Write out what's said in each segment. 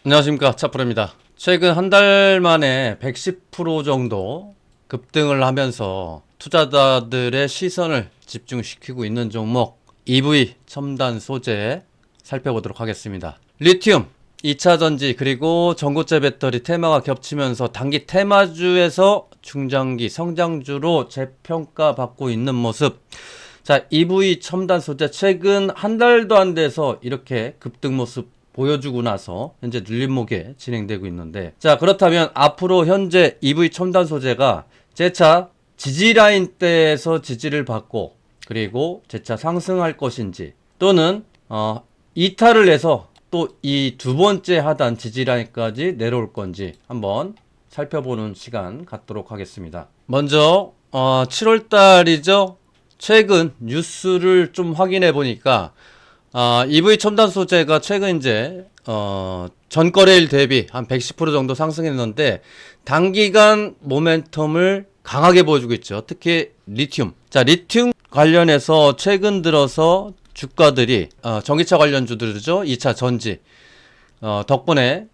안녕하십니까, 차프로입니다. 최근 한 달 만에 110% 정도 급등을 하면서 투자자들의 시선을 집중시키고 있는 종목 EV 첨단 소재 살펴보도록 하겠습니다. 리튬, 2차 전지 그리고 전고체 배터리 테마가 겹치면서 단기 테마주에서 중장기 성장주로 재평가받고 있는 모습. 자, EV 첨단 소재 최근 한 달도 안 돼서 이렇게 급등 모습 보여주고 나서 현재 눌림목에 진행되고 있는데, 자, 그렇다면 앞으로 현재 EV 첨단 소재가 재차 지지라인대에서 지지를 받고 그리고 재차 상승할 것인지, 또는 이탈을 해서 또 이 두 번째 하단 지지라인까지 내려올 건지 한번 살펴보는 시간 갖도록 하겠습니다. 먼저 7월 달이죠. 최근 뉴스를 좀 확인해 보니까 EV 첨단 소재가 최근 이제 전거래일 대비 한 110% 정도 상승했는데 단기간 모멘텀을 강하게 보여주고 있죠. 특히 리튬. 자, 리튬 관련해서 최근 들어서 주가들이 전기차 관련주들이죠. 2차 전지 덕분에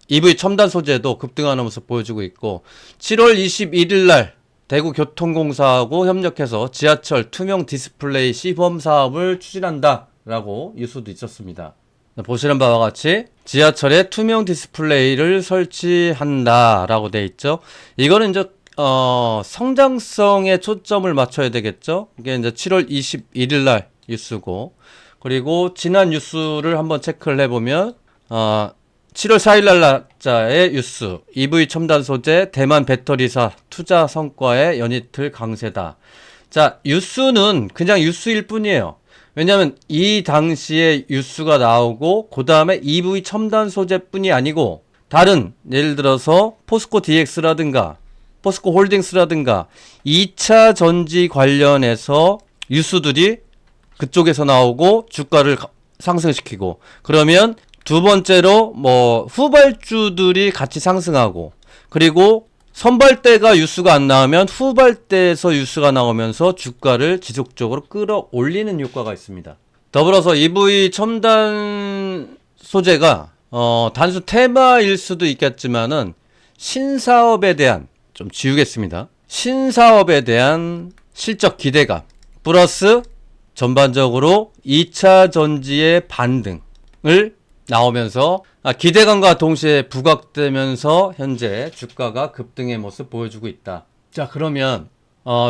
EV 첨단 소재도 급등하는 모습 보여주고 있고, 7월 21일 날 대구교통공사하고 협력해서 지하철 투명 디스플레이 시범 사업을 추진한다라고 뉴스도 있었습니다. 보시는 바와 같이 지하철에 투명 디스플레이를 설치한다라고 돼 있죠. 이거는 이제 성장성에 초점을 맞춰야 되겠죠. 이게 이제 7월 21일 날 뉴스고, 그리고 지난 뉴스를 한번 체크를 해보면 7월 4일 날자의 뉴스, EV 첨단 소재 대만 배터리사 투자 성과에 연이틀 강세다. 자, 뉴스는 그냥 뉴스일 뿐이에요. 왜냐하면 이 당시에 뉴스가 나오고 그 다음에 EV 첨단 소재뿐이 아니고 다른, 예를 들어서 포스코 DX라든가 포스코 홀딩스라든가 2차 전지 관련해서 뉴스들이 그쪽에서 나오고 주가를 상승시키고, 그러면 두 번째로 후발주들이 같이 상승하고, 그리고 선발대가 뉴스가 안 나오면 후발대에서 뉴스가 나오면서 주가를 지속적으로 끌어올리는 효과가 있습니다. 더불어서 EV 첨단 소재가 단순 테마일 수도 있겠지만은 신사업에 대한, 좀 지우겠습니다. 신사업에 대한 실적 기대감 플러스 전반적으로 2차 전지의 반등을 나오면서 기대감과 동시에 부각되면서 현재 주가가 급등의 모습 보여주고 있다. 자, 그러면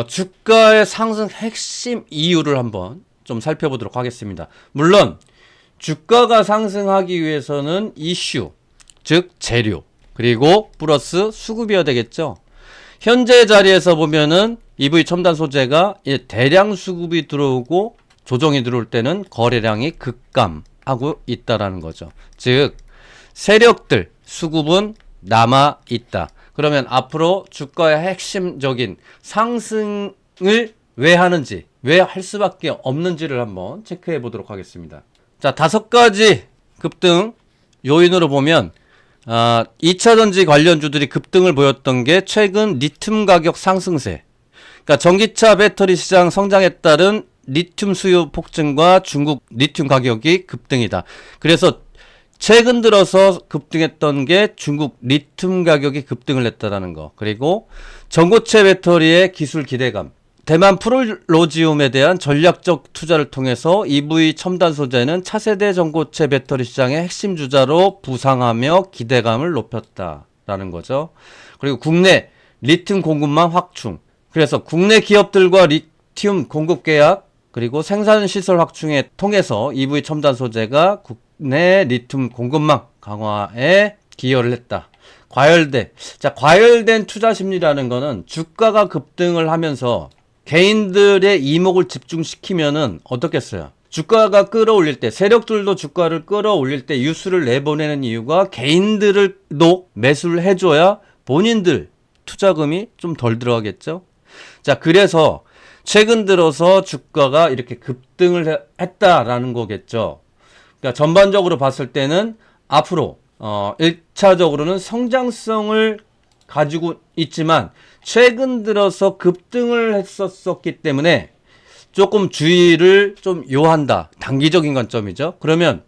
주가의 상승 핵심 이유를 한번 좀 살펴보도록 하겠습니다. 물론 주가가 상승하기 위해서는 이슈, 즉 재료, 그리고 플러스 수급이어야 되겠죠. 현재 자리에서 보면은 EV 첨단 소재가 대량 수급이 들어오고 조정이 들어올 때는 거래량이 급감하고 있다라는 거죠. 즉 세력들 수급은 남아 있다. 그러면 앞으로 주가의 핵심적인 상승을 왜 하는지, 왜 할 수밖에 없는지를 한번 체크해 보도록 하겠습니다. 자, 5가지 급등 요인으로 보면 2차 전지 관련주들이 급등을 보였던 게 최근 리튬 가격 상승세, 그러니까 전기차 배터리 시장 성장에 따른 리튬 수요 폭증과 중국 리튬 가격이 급등이다. 그래서 최근 들어서 급등했던 게 중국 리튬 가격이 급등을 했다라는 거, 그리고 전고체 배터리의 기술 기대감, 대만 프롤로지움에 대한 전략적 투자를 통해서 EV 첨단 소재는 차세대 전고체 배터리 시장의 핵심 주자로 부상하며 기대감을 높였다라는 거죠. 그리고 국내 리튬 공급망 확충, 그래서 국내 기업들과 리튬 공급 계약 그리고 생산 시설 확충에 통해서 EV 첨단 소재가 국내 리튬 공급망 강화에 기여를 했다. 과열된 투자 심리라는 거는 주가가 급등을 하면서 개인들의 이목을 집중시키면은 어떻겠어요? 주가가 끌어올릴 때, 세력들도 주가를 끌어올릴 때 뉴스를 내보내는 이유가 개인들도 매수를 해줘야 본인들 투자금이 좀 덜 들어가겠죠? 자, 그래서 최근 들어서 주가가 이렇게 급등을 했다라는 거겠죠. 그러니까 전반적으로 봤을 때는 앞으로 1차적으로는 성장성을 가지고 있지만 최근 들어서 급등을 했었기 때문에 조금 주의를 좀 요한다. 단기적인 관점이죠. 그러면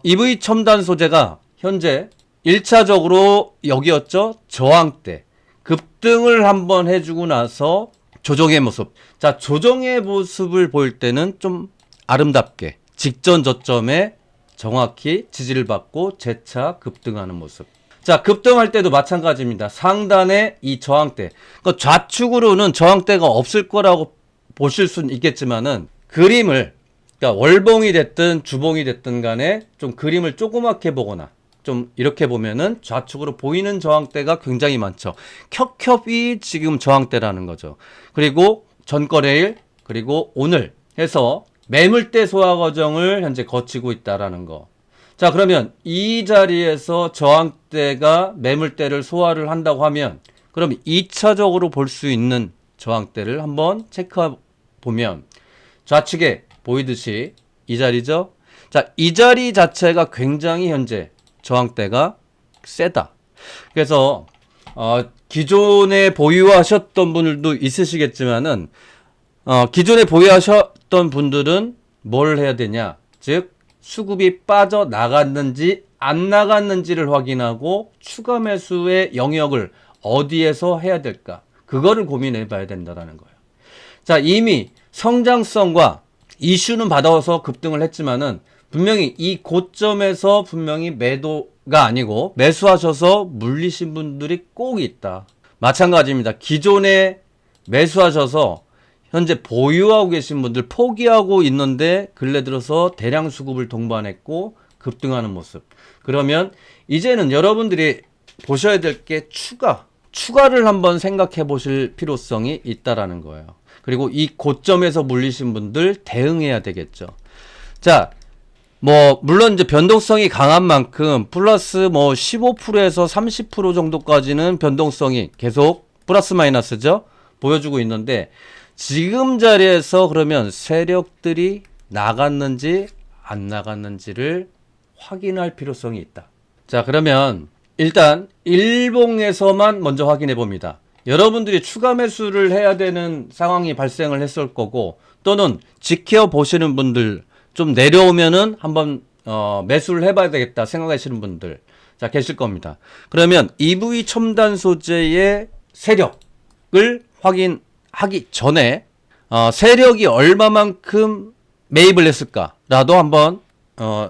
EV 첨단 소재가 현재 1차적으로 여기였죠. 저항대. 급등을 한번 해주고 나서 조정의 모습. 자, 조정의 모습을 보일 때는 좀 아름답게 직전 저점에 정확히 지지를 받고 재차 급등하는 모습. 자, 급등할 때도 마찬가지입니다. 상단에 이 저항대. 그러니까 좌측으로는 저항대가 없을 거라고 보실 수는 있겠지만은 그림을, 그러니까 월봉이 됐든 주봉이 됐든 간에 좀 그림을 조그맣게 보거나 좀 이렇게 보면은 좌측으로 보이는 저항대가 굉장히 많죠. 겹겹이 지금 저항대라는 거죠. 그리고 전거래일, 그리고 오늘 해서 매물대 소화 과정을 현재 거치고 있다라는 거. 자, 그러면 이 자리에서 저항대가 매물대를 소화를 한다고 하면 그럼 2차적으로 볼 수 있는 저항대를 한번 체크해 보면 좌측에 보이듯이 이 자리죠. 자, 이 자리 자체가 굉장히 현재 저항대가 세다. 그래서 기존에 보유하셨던 분들도 있으시겠지만은 기존에 보유하셨던 분들은 뭘 해야 되냐? 즉 수급이 빠져나갔는지 안 나갔는지를 확인하고 추가 매수의 영역을 어디에서 해야 될까? 그거를 고민해 봐야 된다는 거예요. 자, 이미 성장성과 이슈는 받아서 급등을 했지만은 분명히 이 고점에서 분명히 매도가 아니고 매수하셔서 물리신 분들이 꼭 있다. 마찬가지입니다. 기존에 매수하셔서 현재 보유하고 계신 분들 포기하고 있는데 근래 들어서 대량 수급을 동반했고 급등하는 모습. 그러면 이제는 여러분들이 보셔야 될 게 추가를 한번 생각해 보실 필요성이 있다라는 거예요. 그리고 이 고점에서 물리신 분들 대응해야 되겠죠. 자, 물론 이제 변동성이 강한 만큼 플러스 15%에서 30% 정도까지는 변동성이 계속 플러스 마이너스죠. 보여주고 있는데 지금 자리에서 그러면 세력들이 나갔는지 안 나갔는지를 확인할 필요성이 있다. 자, 그러면 일단 일봉에서만 먼저 확인해 봅니다. 여러분들이 추가 매수를 해야 되는 상황이 발생을 했을 거고 또는 지켜보시는 분들 좀 내려오면은 한번 매수를 해봐야 되겠다 생각하시는 분들 자 계실 겁니다. 그러면 EV 첨단 소재의 세력을 확인하기 전에 세력이 얼마만큼 매입을 했을까라도 한번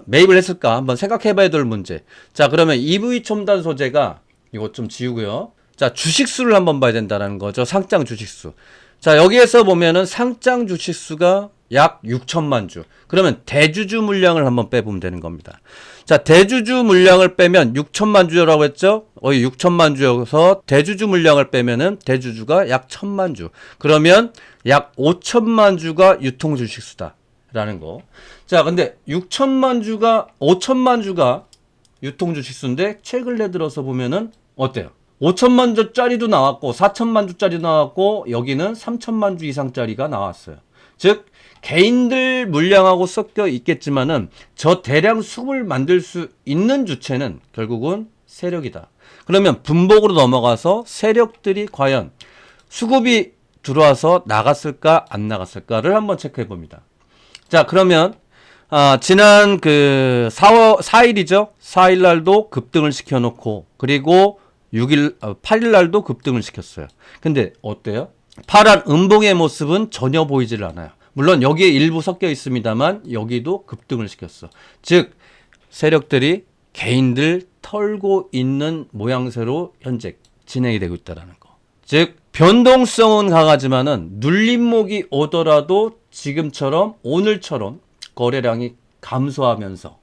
매입을 했을까 한번 생각해봐야 될 문제. 자, 그러면 EV 첨단 소재가 이거 좀 지우고요. 자, 주식수를 한번 봐야 된다는 거죠. 상장 주식수. 자, 여기에서 보면은 상장 주식수가 약 6천만 주. 그러면 대주주 물량을 한번 빼보면 되는 겁니다. 자, 대주주 물량을 빼면 6천만 주라고 했죠? 6천만 주여서 대주주 물량을 빼면은 대주주가 약 1천만 주. 그러면 약 5천만 주가 유통 주식수다. 라는 거. 자, 근데 5천만 주가 유통 주식수인데 최근에 들어서 보면은 어때요? 5천만 주짜리도 나왔고 4천만 주짜리도 나왔고 여기는 3천만 주 이상짜리가 나왔어요. 즉 개인들 물량하고 섞여 있겠지만은 저 대량 수급을 만들 수 있는 주체는 결국은 세력이다. 그러면 분봉으로 넘어가서 세력들이 과연 수급이 들어와서 나갔을까 안 나갔을까를 한번 체크해 봅니다. 자, 그러면 지난 4일이죠. 4일 날도 급등을 시켜놓고 그리고 8일 날도 급등을 시켰어요. 근데 어때요? 파란 음봉의 모습은 전혀 보이질 않아요. 물론 여기에 일부 섞여 있습니다만 여기도 급등을 시켰어. 즉 세력들이 개인들 털고 있는 모양새로 현재 진행이 되고 있다는 거. 즉 변동성은 강하지만은 눌림목이 오더라도 지금처럼 오늘처럼 거래량이 감소하면서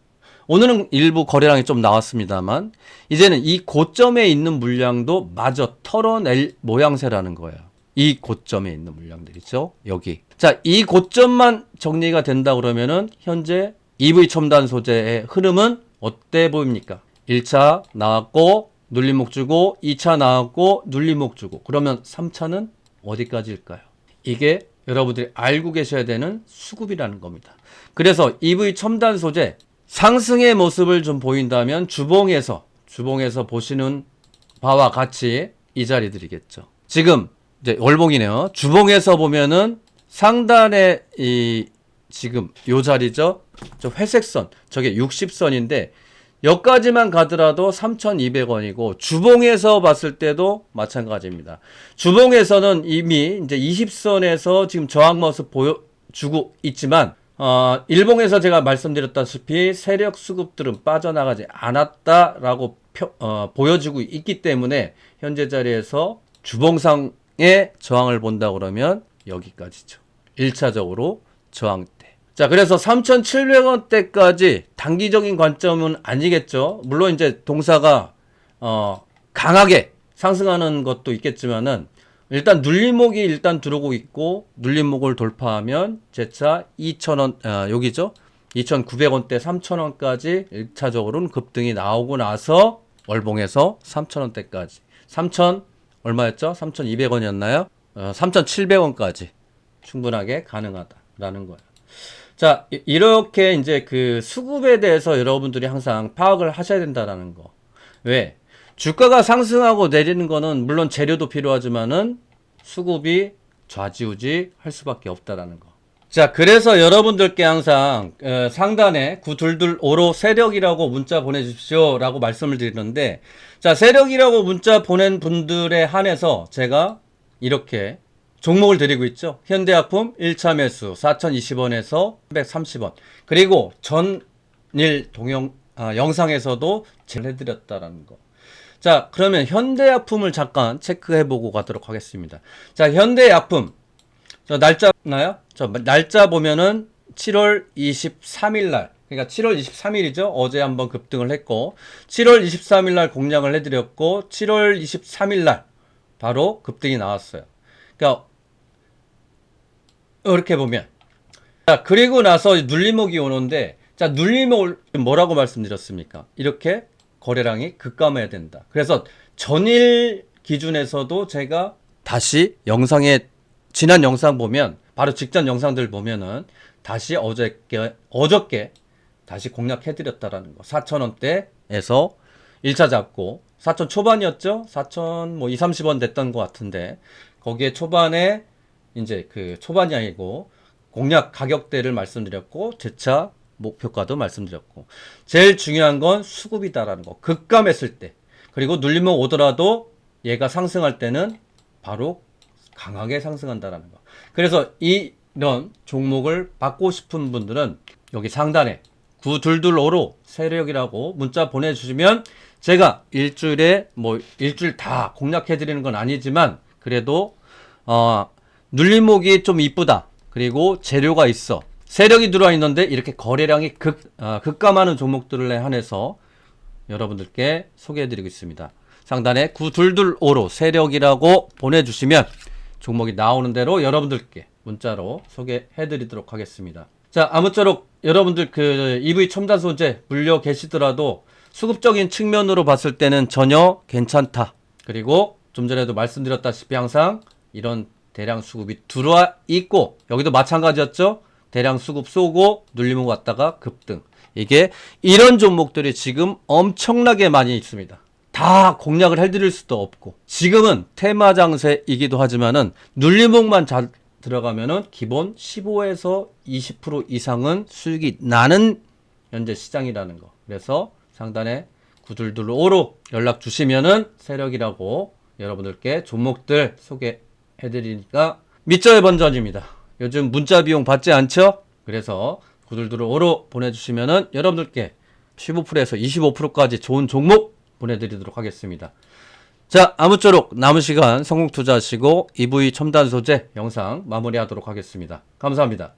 오늘은 일부 거래량이 좀 나왔습니다만 이제는 이 고점에 있는 물량도 마저 털어낼 모양새라는 거예요. 이 고점에 있는 물량들이죠. 여기. 자, 이 고점만 정리가 된다 그러면은 현재 EV 첨단 소재의 흐름은 어때 보입니까? 1차 나왔고 눌림목 주고 2차 나왔고 눌림목 주고 그러면 3차는 어디까지일까요? 이게 여러분들이 알고 계셔야 되는 수급이라는 겁니다. 그래서 EV 첨단 소재 상승의 모습을 좀 보인다면 주봉에서 보시는 바와 같이 이 자리들이겠죠. 지금 이제 월봉이네요. 주봉에서 보면은 상단에 이 지금 요 자리죠. 저 회색 선, 저게 60선인데 여기까지만 가더라도 3,200원이고 주봉에서 봤을 때도 마찬가지입니다. 주봉에서는 이미 이제 20선에서 지금 저항 모습 보여주고 있지만 일봉에서 제가 말씀드렸다시피 세력 수급들은 빠져나가지 않았다라고 보여지고 있기 때문에 현재 자리에서 주봉상의 저항을 본다 그러면 여기까지죠. 1차적으로 저항대. 자, 그래서 3,700원대까지 단기적인 관점은 아니겠죠. 물론 이제 동사가 강하게 상승하는 것도 있겠지만은 일단 눌림목이 일단 들어오고 있고 눌림목을 돌파하면 재차 2,000원 여기죠. 2,900원대 3,000원까지 1차적으로는 급등이 나오고 나서 월봉에서 3,000원대까지 3,000 얼마였죠? 3,200원이었나요? 3,700원까지 충분하게 가능하다라는 거예요. 자, 이렇게 이제 그 수급에 대해서 여러분들이 항상 파악을 하셔야 된다라는 거. 왜? 주가가 상승하고 내리는 거는 물론 재료도 필요하지만은 수급이 좌지우지 할 수밖에 없다라는 거. 자, 그래서 여러분들께 항상 상단에 9225로 세력이라고 문자 보내주십시오 라고 말씀을 드리는데, 자, 세력이라고 문자 보낸 분들에 한해서 제가 이렇게 종목을 드리고 있죠. 현대약품 1차 매수 4,020원에서 330원. 그리고 전일 영상에서도 제안해드렸다라는 거. 자, 그러면 현대약품을 잠깐 체크해보고 가도록 하겠습니다. 자, 현대약품. 저 날짜 나요? 저 날짜 보면은 7월 23일 날. 그러니까 7월 23일이죠. 어제 한번 급등을 했고, 7월 23일 날 공략을 해드렸고, 7월 23일 날 바로 급등이 나왔어요. 그러니까 이렇게 보면, 자, 그리고 나서 눌림목이 오는데, 자, 눌림목을 뭐라고 말씀드렸습니까? 이렇게 거래량이 급감해야 된다. 그래서 전일 기준에서도 제가 다시 지난 영상 보면, 바로 직전 영상들 보면은 다시 어저께 다시 공략해드렸다라는 거. 4,000원대에서 1차 잡고, 4,000 초반이었죠? 4,000 뭐 20, 30원 됐던 것 같은데, 거기에 초반에 이제 그 초반이 아니고 공략 가격대를 말씀드렸고 재차 목표가도 말씀드렸고 제일 중요한 건 수급이다라는 거. 급감했을 때 그리고 눌림목 오더라도 얘가 상승할 때는 바로 강하게 상승한다라는 거. 그래서 이런 종목을 받고 싶은 분들은 여기 상단에 9225로 세력이라고 문자 보내주시면 제가 일주일에 일주일 다 공략해 드리는 건 아니지만 그래도 눌림목이 좀 이쁘다. 그리고 재료가 있어. 세력이 들어와 있는데 이렇게 거래량이 급감하는 종목들에 한해서 여러분들께 소개해드리고 있습니다. 상단에 9225로 세력이라고 보내주시면 종목이 나오는 대로 여러분들께 문자로 소개해드리도록 하겠습니다. 자, 아무쪼록 여러분들 그 EV 첨단 소재 물려 계시더라도 수급적인 측면으로 봤을 때는 전혀 괜찮다. 그리고 좀 전에도 말씀드렸다시피 항상 이런 대량 수급이 들어와 있고 여기도 마찬가지였죠. 대량 수급 쏘고 눌림목 왔다가 급등. 이게 이런 종목들이 지금 엄청나게 많이 있습니다. 다 공략을 해드릴 수도 없고 지금은 테마 장세이기도 하지만은 눌림목만 잘 들어가면은 기본 15에서 20% 이상은 수익이 나는 현재 시장이라는 거. 그래서 상단에 9225로 연락 주시면은 세력이라고 여러분들께 종목들 소개해드리니까 믿져의 번전입니다. 요즘 문자 비용 받지 않죠? 그래서 9225로 보내주시면은 여러분들께 15%에서 25%까지 좋은 종목 보내드리도록 하겠습니다. 자, 아무쪼록 남은 시간 성공 투자하시고 EV 첨단 소재 영상 마무리하도록 하겠습니다. 감사합니다.